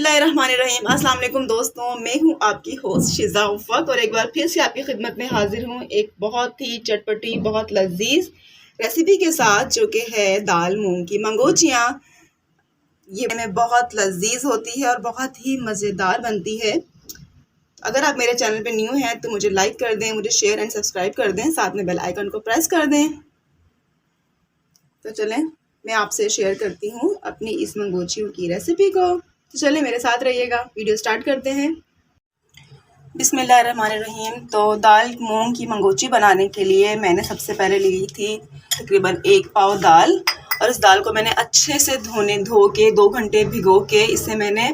बिस्मिल्लाहिर्रहमानिर्रहीम। अस्सलाम वालेकुम दोस्तों, मैं हूं आपकी होस्ट शिज़ा उफ़क़ और एक बार फिर से आपकी खिदमत में हाजिर हूं एक बहुत ही चटपटी, बहुत लजीज रेसिपी के साथ, जो कि है दाल मूंग की मंगोचियाँ। ये में बहुत लजीज होती है और बहुत ही मज़ेदार बनती है। अगर आप मेरे चैनल पे न्यू हैं तो मुझे लाइक कर दें, मुझे शेयर एंड सब्सक्राइब कर दें, साथ में बेल आइकन को प्रेस कर दें। तो चलें मैं आपसे शेयर करती हूँ अपनी इस मंगोचियों की रेसिपी को। तो चलें मेरे साथ रहिएगा, वीडियो स्टार्ट करते हैं। बिस्मिल्लाहिर्रहमानिर्रहीम। तो दाल मूंग की मंगोची बनाने के लिए मैंने सबसे पहले ली थी तकरीबन 1 पाव दाल, और इस दाल को मैंने अच्छे से धो के 2 घंटे भिगो के इसे मैंने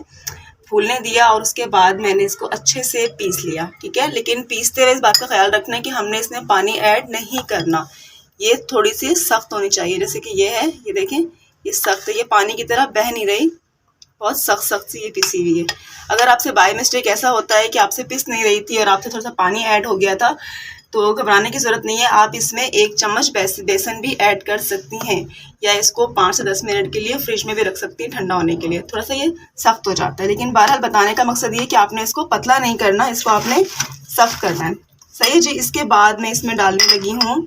फूलने दिया, और उसके बाद मैंने इसको अच्छे से पीस लिया। ठीक है, लेकिन पीसते हुए इस बात का ख्याल रखना है कि हमने इसमें पानी ऐड नहीं करना। ये थोड़ी सी सख्त होनी चाहिए, जैसे कि ये है, ये देखें, ये सख्त, ये पानी की तरह बह नहीं रही, बहुत सख्त सख्त सी ये पिसी हुई है। अगर आपसे बाय मिस्टेक ऐसा होता है कि आपसे पिस नहीं रही थी और आपसे थोड़ा सा पानी ऐड हो गया था, तो घबराने की ज़रूरत नहीं है। आप इसमें 1 चम्मच बेसन भी ऐड कर सकती हैं, या इसको 5 से 10 मिनट के लिए फ्रिज में भी रख सकती हैं ठंडा होने के लिए। थोड़ा सा ये सख्त हो जाता है, लेकिन बहरहाल बताने का मकसद ये कि आपने इसको पतला नहीं करना, इसको आपने सख्त करना है। सही है जी। इसके बाद मैं इसमें डालने लगी हूँ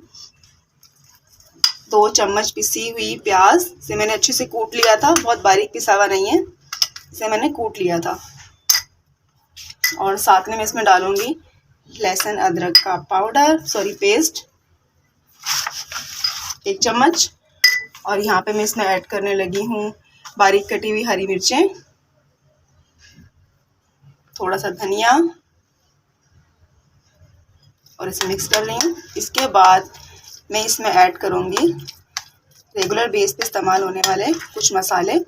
2 चम्मच पिसी हुई प्याज। इसे मैंने अच्छे से कूट लिया था, बहुत बारीक पिसा हुआ नहीं है, इसे मैंने कूट लिया था। और साथ में मैं इसमें डालूंगी लहसुन अदरक का पाउडर, पेस्ट, 1 चम्मच। और यहाँ पे मैं इसमें ऐड करने लगी हूँ बारीक कटी हुई हरी मिर्चें, थोड़ा सा धनिया, और इसे मिक्स कर रही हूँ। इसके बाद मैं इसमें ऐड करूँगी रेगुलर बेस पे इस्तेमाल होने वाले कुछ मसाले।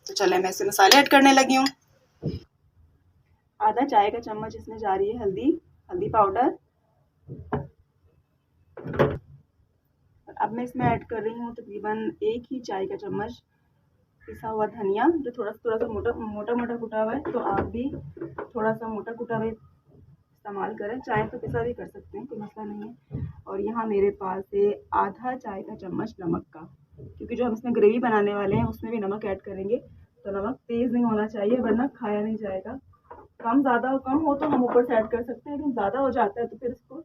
तो चले मैं इसमें मसाले ऐड करने लगी हूँ। आधा चाय का चम्मच इसमें जा रही है हल्दी पाउडर। अब मैं इसमें ऐड कर रही हूँ तकरीबन 1 ही चाय का चम्मच पिसा हुआ धनिया, जो थोड़ा सा मोटा कुटा हुआ है। तो आप भी थोड़ा सा मोटा कुटा हुआ इस्तेमाल करें, चाहे तो पिसा भी कर सकते हैं, कोई मसला नहीं है। और यहाँ मेरे पास है आधा चाय का चम्मच नमक का, क्योंकि जो हम इसमें ग्रेवी बनाने वाले हैं उसमें भी नमक ऐड करेंगे, तो नमक तेज़ नहीं होना चाहिए वरना खाया नहीं जाएगा। कम हो तो हम ऊपर से ऐड कर सकते हैं, लेकिन ज़्यादा हो जाता है तो फिर इसको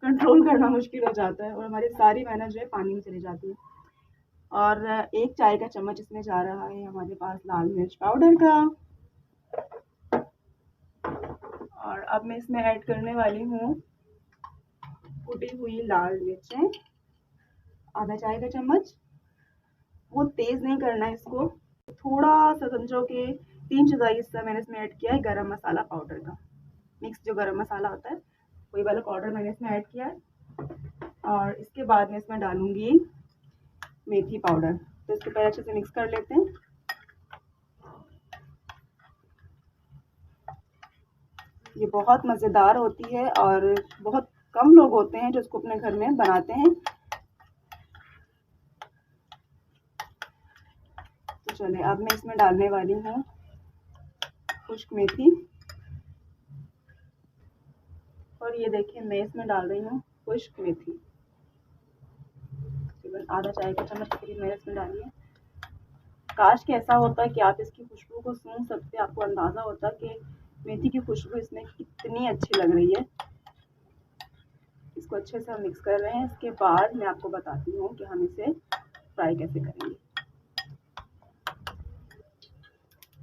कंट्रोल करना मुश्किल हो जाता है और हमारी सारी मेहनत जो है पानी में चली जाती है। और 1 चाय का चम्मच इसमें जा रहा है हमारे पास लाल मिर्च पाउडर का। और अब मैं इसमें ऐड करने वाली हूँ कुटी हुई लाल मिर्चें, आधा चाय का चम्मच। बहुत तेज़ नहीं करना है इसको, थोड़ा सा समझो कि 3/4 हिस्सा मैंने इसमें ऐड किया है गरम मसाला पाउडर का। मिक्स जो गरम मसाला होता है वही वाला पाउडर मैंने इसमें ऐड किया है। और इसके बाद मैं इसमें डालूंगी मेथी पाउडर। तो इसको पहले अच्छे से मिक्स कर लेते हैं। ये बहुत मज़ेदार होती है और बहुत कम लोग होते हैं जो इसको अपने घर में बनाते हैं। तो चलिए अब मैं इसमें डालने वाली हूँ खुश्क मेथी, और ये देखिए मैं इसमें डाल रही हूँ खुश्क मेथी, आधा चाय का चम्मच करीब मैंने इसमें डाली है। काश कि ऐसा होता कि आप इसकी खुशबू को सूंघ सकते, आपको अंदाज़ा होता कि मेथी की खुशबू इसमें कितनी अच्छी लग रही है। इसको अच्छे से हम मिक्स कर रहे हैं। इसके बाद मैं आपको बताती हूँ कि हम इसे फ्राई कैसे करेंगे।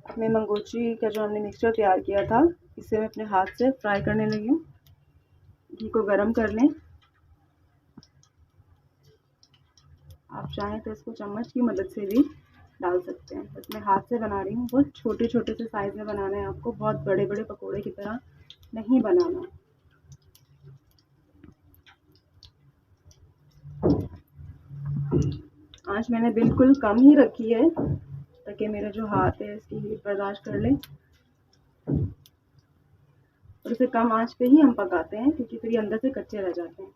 अपने मंगोची का जो हमने मिक्सचर तैयार किया था, इसे मैं अपने हाथ से फ्राई करने लगी हूँ। घी को गर्म कर लें। आप चाहें तो इसको चम्मच की मदद से भी डाल सकते हैं, बस मैं हाथ से बना रही हूँ। बहुत छोटे छोटे से साइज़ में बनाना है आपको, बहुत बड़े बड़े पकोड़े की तरह नहीं बनाना। आंच मैंने बिल्कुल कम ही रखी है ताकि मेरा जो हाथ है इसकी हीट बर्दाश्त कर ले। और इसे कम आंच पे ही हम पकाते हैं, क्योंकि फिर ये अंदर से कच्चे रह जाते हैं।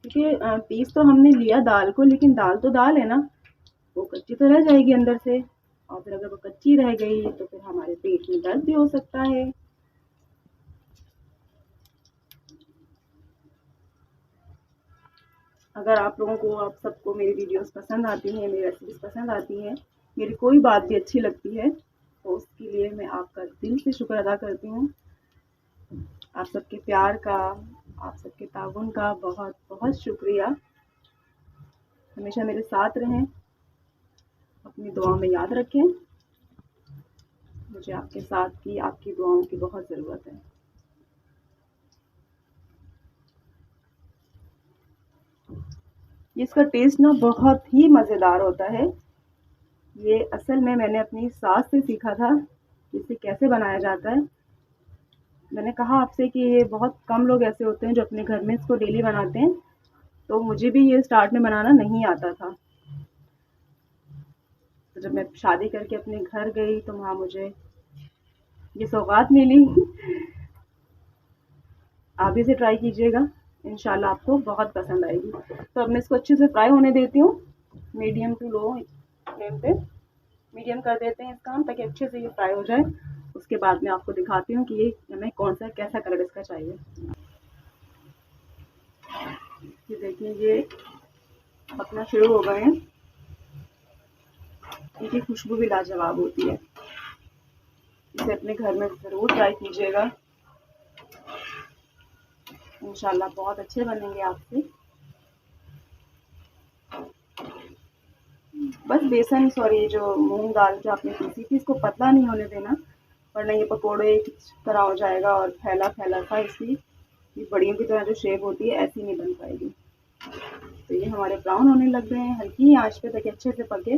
क्योंकि पीस तो हमने लिया दाल को, लेकिन दाल तो दाल है ना, वो कच्ची तो रह जाएगी अंदर से, और फिर अगर वो कच्ची रह गई तो फिर हमारे पेट में दर्द भी हो सकता है। अगर आप लोगों को, आप सबको मेरी वीडियोस पसंद आती हैं, मेरी रेसिपीज पसंद आती हैं, मेरी कोई बात भी अच्छी लगती है तो उसके लिए मैं आपका दिल से शुक्र अदा करती हूँ। आप सबके प्यार का, आप सबके ताउन का बहुत बहुत शुक्रिया। हमेशा मेरे साथ रहें, अपनी दुआओं में याद रखें। मुझे आपके साथ की, आपकी दुआओं की बहुत ज़रूरत है। इसका टेस्ट ना बहुत ही मज़ेदार होता है। ये असल में मैंने अपनी सास से सीखा था इसे कैसे बनाया जाता है। मैंने कहा आपसे कि ये बहुत कम लोग ऐसे होते हैं जो अपने घर में इसको डेली बनाते हैं, तो मुझे भी ये स्टार्ट में बनाना नहीं आता था। तो जब मैं शादी करके अपने घर गई तो वहाँ मुझे ये सौगात मिली। आप भी इसे ट्राई कीजिएगा, इंशाल्लाह आपको बहुत पसंद आएगी। तो अब मैं इसको अच्छे से फ्राई होने देती हूँ, मीडियम टू लो फ्लेम पे। मीडियम कर देते हैं इसका हम, ताकि अच्छे से ये फ्राई हो जाए। उसके बाद मैं आपको दिखाती हूँ कि ये हमें कौन सा कैसा कलर इसका चाहिए। ये देखिए ये अपना शुरू हो गए हैं। इनकी खुशबू भी लाजवाब होती है। इसे अपने घर में ज़रूर ट्राई कीजिएगा, इंशाल्लाह बहुत अच्छे बनेंगे आपसे। बस बेसन, सॉरी, जो मूंग दाल जो आपने पीसी थी इसको पतला नहीं होने देना, वरना ये पकोड़े की तरह हो जाएगा और फैला फैला सा इसकी बड़ियों की तरह जो शेप होती है ऐसी नहीं बन पाएगी। तो ये हमारे ब्राउन होने लग गए हैं, हल्की आंच पे ताकि अच्छे से पके।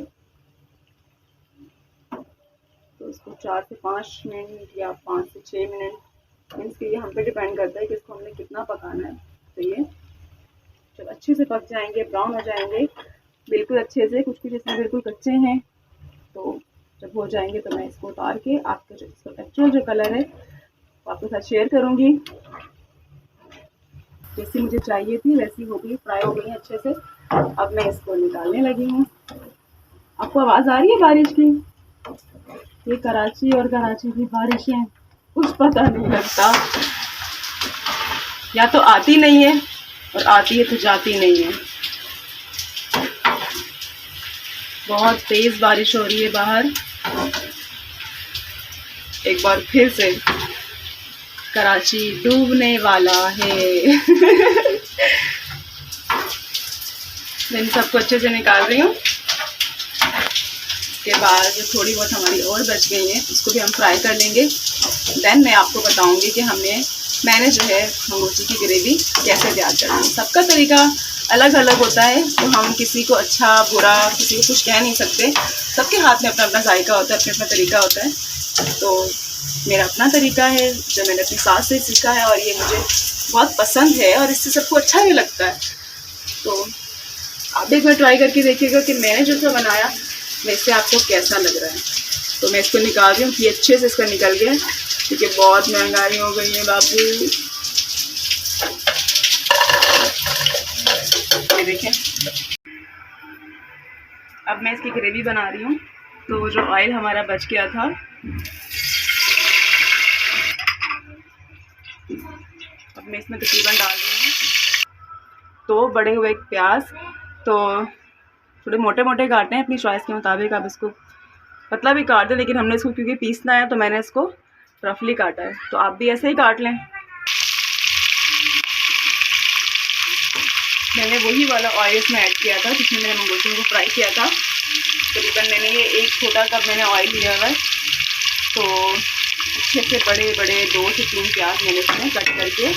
तो इसको 4 से 5 मिनट या 5 से 6 मिनट, मीन्स कि ये हम पे डिपेंड करता है कि इसको हमने कितना पकाना है। तो ये जब अच्छे से पक जाएंगे, ब्राउन हो जाएंगे बिल्कुल अच्छे से, कुछ कुछ इसमें बिल्कुल कच्चे हैं, तो जब हो जाएंगे तो मैं इसको उतार के आपको जो इसका एक्चुअल जो कलर है वो आपके साथ शेयर करूँगी। जैसी मुझे चाहिए थी वैसी हो गई, फ्राई हो गई है अच्छे से। अब मैं इसको निकालने लगी हूँ। आपको आवाज़ आ रही है बारिश की? ये कराची और कराची की बारिशें कुछ पता नहीं लगता, या तो आती नहीं है और आती है तो जाती नहीं है। बहुत तेज बारिश हो रही है बाहर। एक बार फिर से कराची डूबने वाला है। मैं इन सबको अच्छे से निकाल रही हूँ। इसके बाद जो थोड़ी बहुत हमारी और बच गई हैं उसको भी हम फ्राई कर लेंगे। देन मैं आपको बताऊंगी कि मैंने जो है मंगोची की ग्रेवी कैसे तैयार करनी है। सबका तरीका अलग अलग होता है, तो हम किसी को अच्छा बुरा किसी को कुछ कह नहीं सकते। सबके हाथ में अपना अपना जायका होता है, अपना अपना तरीका होता है। तो मेरा अपना तरीका है जो मैंने अपनी सास से सीखा है और ये मुझे बहुत पसंद है और इससे सबको अच्छा भी लगता है। तो आप एक बार ट्राई करके देखिएगा कि मैंने जो सा बनाया वैसे आपको कैसा लग रहा है। तो मैं इसको निकाल रही हूँ कि अच्छे से इसका निकल गया, क्योंकि बहुत महंगाई हो गई है बाबू। ये देखें, अब मैं इसकी ग्रेवी बना रही हूँ। तो जो ऑयल हमारा बच गया था, अब मैं इसमें तकरीबन डाल रही हूँ तो बड़े हुए प्याज। तो थोड़े मोटे मोटे काटने हैं अपनी चॉइस के मुताबिक, आप इसको पतला भी काट दें, लेकिन हमने इसको क्योंकि पीसना है तो मैंने इसको रफली काटा है। तो आप भी ऐसे ही काट लें। मैंने वही वाला ऑयल इसमें ऐड किया था जिसमें मैंने मंगोटियों को फ्राई किया था। तकरीबन मैंने ये 1 छोटा कप मैंने ऑयल लिया हुआ है। तो अच्छे से बड़े बड़े 2 से 3 प्याज मैंने इसमें कट करके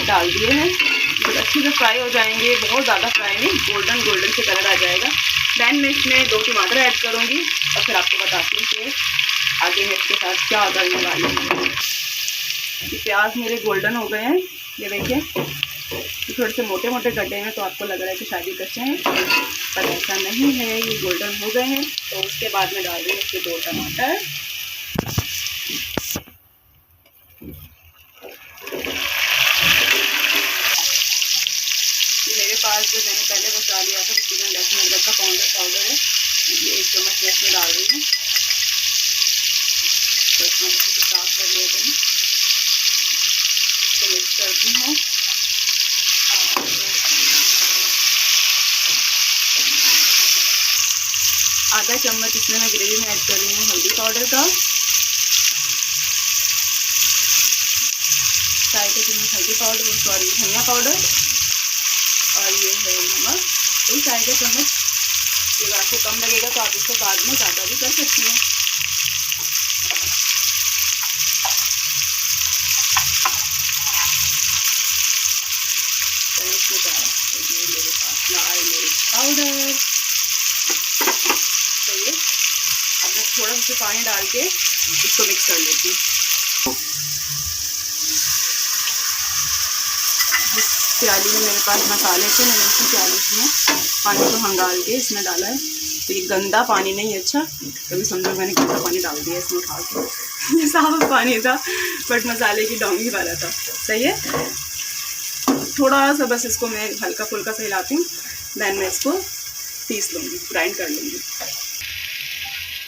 डाल दिए हैं। जब अच्छे से फ्राई हो जाएंगे, बहुत ज़्यादा फ्राई नहीं, गोल्डन गोल्डन से कलर आ जाएगा, दैन मैं इसमें 2 टमाटर ऐड करूँगी और फिर आपको बताती हूँ कि आगे मैं इसके साथ क्या करने वाली हूँ। प्याज मेरे गोल्डन हो गए हैं, ये देखिए। ये थोड़े से मोटे मोटे कटे हैं तो आपको लग रहा है कि शायद कच्चे हैं, पर ऐसा नहीं है, ये गोल्डन हो गए हैं। तो उसके बाद में डाल दूँगी इसके 2 टमाटर। मेरे पास जो मैंने पहले बचा लिया था तकरीबन लहसुन अदरक का पाउडर है, ये 1 चम्मच मैं इसमें डाल रही हूँ। तो इसमें अच्छे से साफ कर लिया मैंने, इसको मिक्स करती हूँ। का चम्मच इसमें मैं ग्रेवी में ऐड कर रही हूँ हल्दी पाउडर का, चाय का चम्मच हल्दी पाउडर, सॉरी धनिया पाउडर, और ये है नमक, तो चाय का चम्मच। अगर आपको कम लगेगा तो आप इसको बाद में ज़्यादा भी कर सकती हैं। मेरे पास लाल मिर्च पाउडर, तो ये अब मैं थोड़ा सा पानी डाल के इसको मिक्स कर लेती हूँ। जिस प्याली में मेरे पास मसाले थे मैंने उसी प्याली में पानी को हंगाल के इसमें डाला है। तो ये गंदा पानी नहीं, अच्छा कभी समझो मैंने गंदा पानी डाल दिया इसमें खा के। साफ पानी था बट मसाले की डोंगी वाला था। सही है, थोड़ा सा बस इसको मैं हल्का फुल्का सा हिलाती हूँ, देन मैं इसको पीस लूँगी, ग्राइंड कर लूँगी।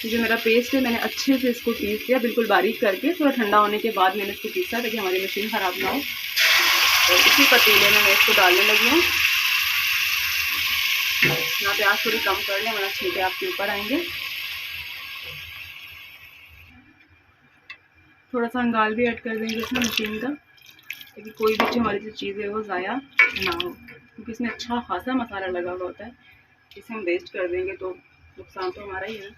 जो मेरा पेस्ट है मैंने अच्छे से इसको पीस लिया, बिल्कुल बारीक करके। थोड़ा ठंडा होने के बाद मैंने इसको पीसा ताकि हमारी मशीन ख़राब ना हो। और इसी पतीले में मैं इसको डालने लगी हूँ। यहाँ पे आँच थोड़ी कम कर लें वरना छींटे आपके ऊपर आएंगे। थोड़ा सा अंगाल भी ऐड कर देंगे इसमें मशीन का, ताकि कोई भी जो हमारी जो चीज़ है वो ज़ाया ना हो, क्योंकि इसमें अच्छा खासा मसाला लगा हुआ होता है। इसे हम वेस्ट कर देंगे तो नुकसान तो हमारा ही है।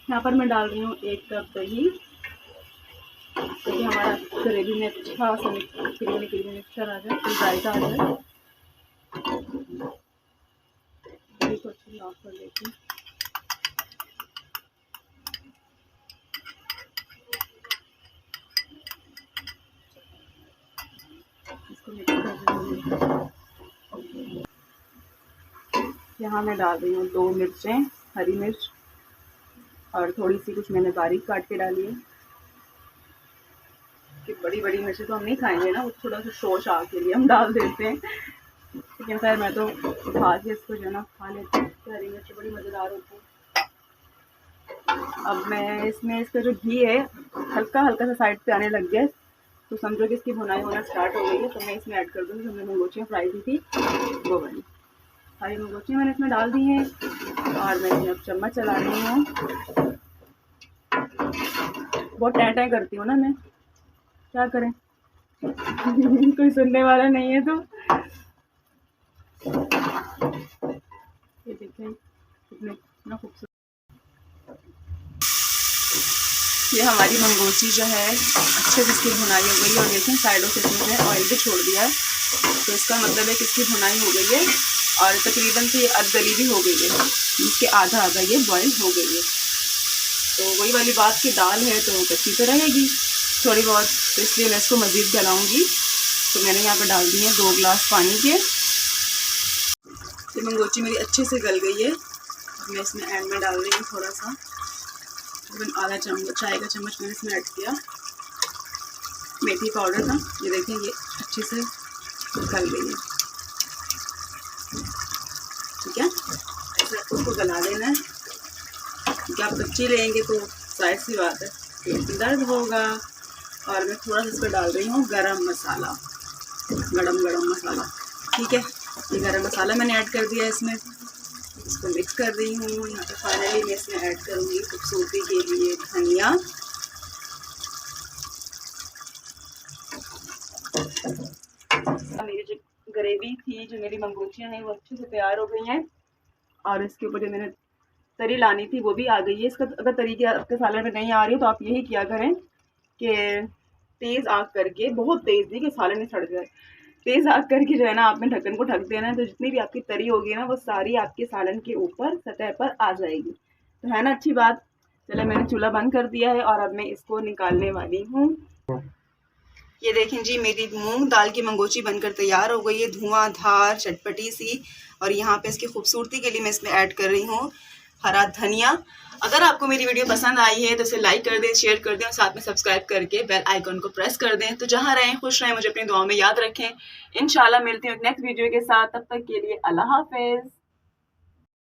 यहाँ पर मैं डाल रही हूँ 1 कप दही, ताकि हमारा ग्रेवी में अच्छा सा क्रीमी मिक्सचर आ जाए, फिर जायका आ जाए। दही को अच्छे से ऑफ कर लेती हूँ। इसको मिक्स कर देंगे। यहाँ मैं डाल रही हूँ 2 मिर्चें, हरी मिर्च, और थोड़ी सी कुछ मैंने बारीक काट के डाली है कि बड़ी बड़ी मिर्चें तो हम नहीं खाएंगे ना, वो थोड़ा सा शोश आ के लिए हम डाल देते हैं। लेकिन खैर मैं तो खा के इसको जो ना खा लेती हूँ, हरी मिर्च बड़ी मज़ेदार होती है। अब मैं इसमें इसका जो घी है हल्का हल्का सा साइड पे आने लग गया, तो समझो कि इसकी भुनाई होना स्टार्ट हो गई है। तो मैं इसमें ऐड कर दूँगी जो मैंने मंगोचियाँ फ्राई की थी, वो वाली सारी मंगोचियाँ मैंने इसमें डाल दी हैं। और मैं इसमें अब चम्मच चला रही हूँ। बहुत टैं करती हूँ ना मैं, क्या करें कोई सुनने वाला नहीं है। तो ये देखें कितना खूबसूरत, ये हमारी मंगोची जो है अच्छे से इसकी भुनाई हो गई है। और देखें साइडों से इसमें ऑयल भी छोड़ दिया है, तो इसका मतलब है कि इसकी भुनाई हो गई है और तकरीबन से अधगली भी हो गई है, इसके आधा ये बॉयल हो गई है। तो वही वाली बात की दाल है तो कच्ची तो रहेगी थोड़ी बहुत, तो इसलिए मैं इसको मज़ीद गलाऊंगी। तो मैंने यहाँ पर डाल दिए 2 गिलास पानी के। तो मंगोची मेरी अच्छे से गल गई है। अब मैं इसमें एंड में डाल रही हूँ थोड़ा सा, तकरीबन आधा चम्मच चाय का चम्मच मैंने इसमें ऐड किया मेथी पाउडर का। ये देखें ये अच्छे से गल गई है, ठीक है। ऐसे आपको उसको गला लेना है, क्योंकि आप कच्ची लेंगे तो जाहिर सी बात है पेट में दर्द होगा। और मैं थोड़ा सा इस पर डाल रही हूँ गरम मसाला, गरम मसाला, ठीक है। ये गरम मसाला मैंने ऐड कर दिया इसमें, इसको मिक्स कर रही हूँ। यहाँ पे फाइनली मैं इसमें ऐड करूँगी खूबसूरती के लिए धनिया। मेरी जो ग्रेवी थी, जो मेरी मंगोचियाँ हैं वो अच्छे से तैयार हो गई हैं। और इसके ऊपर जो मैंने तरी लानी थी वो भी आ गई है। इसका अगर तरीके आपके सालन में नहीं आ रही हो तो आप यही किया करें कि तेज़ आग करके, बहुत तेज़ नहीं कि सालन नहीं सड़ जाए, तेज़ आग करके जो है ना आपने ढक्कन को ढक देना है। तो जितनी भी आपकी तरी होगी ना वो सारी आपके सालन के ऊपर सतह पर आ जाएगी। तो है ना अच्छी बात। चले मैंने चूल्हा बंद कर दिया है और अब मैं इसको निकालने वाली हूँ। ये देखें जी मेरी मूंग दाल की मंगोची बनकर तैयार हो गई है, धुआंधार चटपटी सी। और यहाँ पे इसकी खूबसूरती के लिए मैं इसमें ऐड कर रही हूँ हरा धनिया। अगर आपको मेरी वीडियो पसंद आई है तो इसे लाइक कर दें, शेयर कर दें और साथ में सब्सक्राइब करके बेल आइकन को प्रेस कर दें। तो जहाँ रहें खुश रहें, मुझे अपनी दुआओं में याद रखें। इंशाल्लाह मिलती हूँ एक नेक्स्ट वीडियो के साथ, तब तक के लिए अल्लाह हाफिज़।